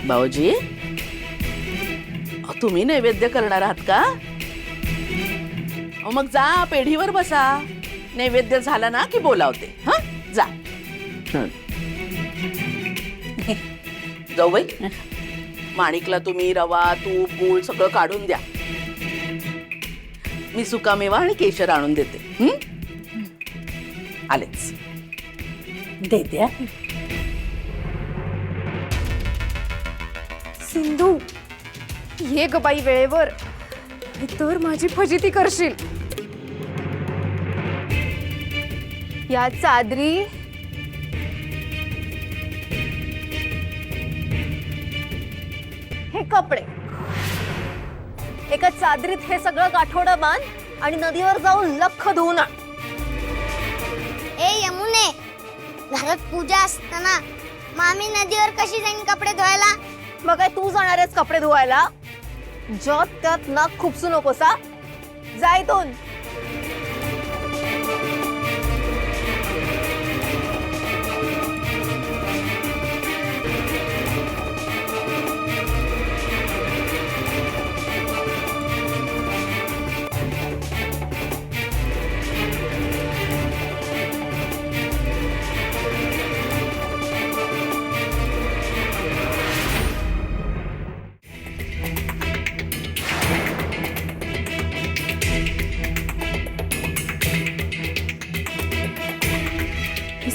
भाऊजी, तुम्ही नैवेद्य करणार आहात का? मग जा पेढीवर बसा. नैवेद्य झाला ना की बोलावते. हा जा. जाऊ बाई, माणिकला तुम्ही रवा तूप गूळ सगळं काढून द्या. मी सुकामेवा आणि केशर आणून देते. आलेच. दे द्या. सिंधू, ये ग बाई वेळेवर, तर माझी फजिती करशील. या चादरी, हे कपडे, एका चादरीत हे सगळं गाठोडं बांध आणि नदीवर जाऊन लख धुवून आण. ए यमुने, घरात पूजा असताना मामी नदीवर कशी जाईन कपडे धुवायला? मग काय तू जाणार आहेस कपडे धुवायला? जत त्यात नाक खुपसू नकोसा. जा इथून.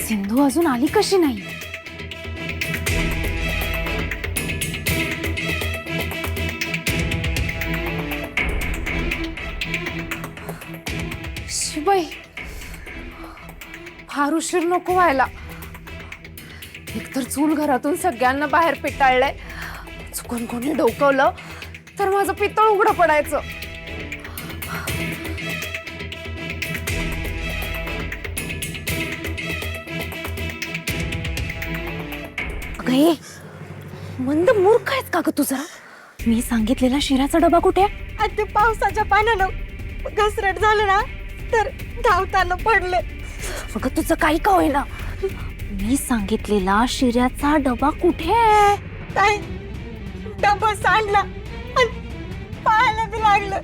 सिंधू अजून आली कशी नाही? शिबाई, फार उशीर नको व्हायला. एकतर चूल घरातून सगळ्यांना बाहेर पिटाळलंय. चुकून कोणी डोकवलं तर माझं पितळ उघडं पडायचं. अगं, मंद मूर्ख आहेस का ग तू जरा? मी सांगितलेला शिराचा डबा कुठे? ते पावसाच्या पाण्यानं घसरट झालं ना, तर धावताना पडले. अगं तुझं काही का होईना, मी सांगितलेला शिऱ्याचा डबा कुठे आहे? ताई, डबा सांडला आणि पाहायला बी लागलं.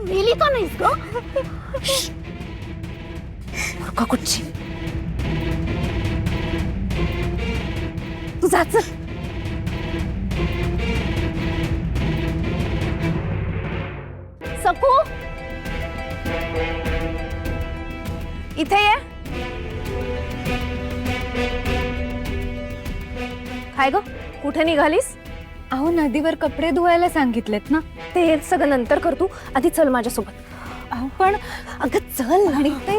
मेली का नाहीस ग? मूर्ख कुठची. तू जाच. सकू, इथे ये. काय ग, कुठे निघालीस? अहो, नदीवर कपडे धुवायला सांगितलेत ना. ते सगळं नंतर कर, तू आधी चल माझ्यासोबत. अहो पण अगं चल. आणि ते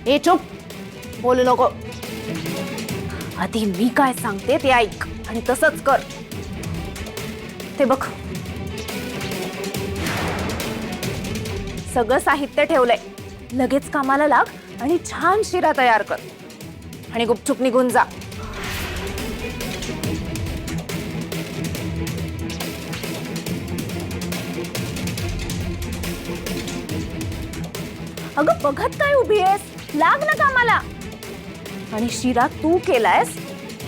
ए चुप, बोलू नको. आधी मी काय सांगते ते ऐक आणि तसंच कर. ते बघ, सगळं साहित्य ठेवलंय. लगेच कामाला लाग आणि छान शिरा तयार कर आणि गुपचूप निघून जा. अगं बघत काय उभी आहेस? लाग ना कामाला. आणि शिरा तू केलायस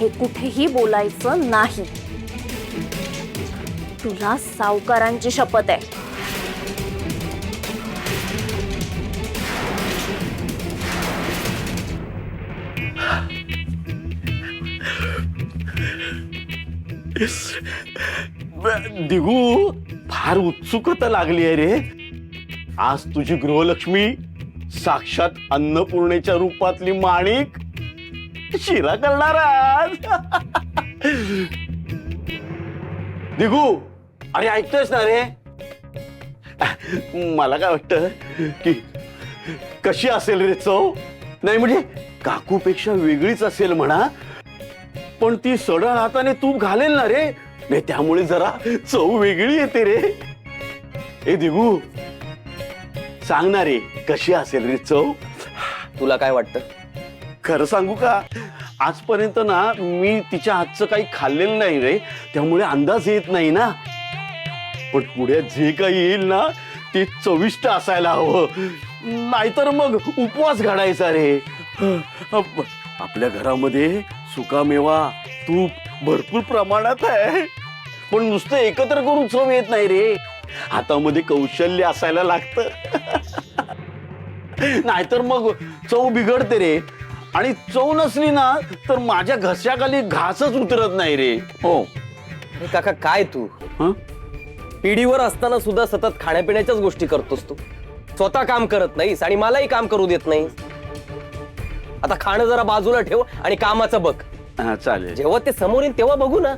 हे कुठेही बोलायचं नाही. तुला सावकारांची शपथ आहे. दिगू, फार उत्सुकता लागली आहे रे. आज तुझी गृहलक्ष्मी साक्षात अन्नपूर्णेच्या रूपातली माणिक शिरा करणार आज. दिगू, अरे ऐकतोयस ना रे? मला काय वाटतं की कशी असेल रे चव? नाही म्हणजे काकूपेक्षा वेगळीच असेल म्हणा, पण ती सडळ हाताने तूप घालेल ना रे, नाही त्यामुळे जरा चव वेगळी येते रे. ए दिगू, सांग ना रे, कशी असेल रे चव? तुला काय वाटतं? खरं सांगू का, आजपर्यंत ना मी तिच्या हातचं काही खाल्लेलं नाही रे, त्यामुळे अंदाज येत नाही ना. पण पुढे जे काही येईल ना ते चविष्ट असायला हवं, नाहीतर मग उपवास घडायचा रे. आपल्या घरामध्ये सुकामेवा तूप भरपूर प्रमाणात आहे, पण नुसतं एकत्र करून चव येत नाही रे. हातामध्ये कौशल्य असायला लागतं. नाहीतर मग चव बिघडते रे. आणि चव नसली ना तर माझ्या घशाखाली घासच उतरत नाही रे. हो. अरे काका काय तू हं? पिढीवर असताना सुद्धा सतत खाण्यापिण्याच्याच गोष्टी करतोस तू. स्वतः काम करत नाहीस आणि मलाही काम करू देत नाही. आता खाणं जरा बाजूला ठेव आणि कामाचं बघ. हा, चालेल. जेव्हा ते समोर येईल तेव्हा बघू ना.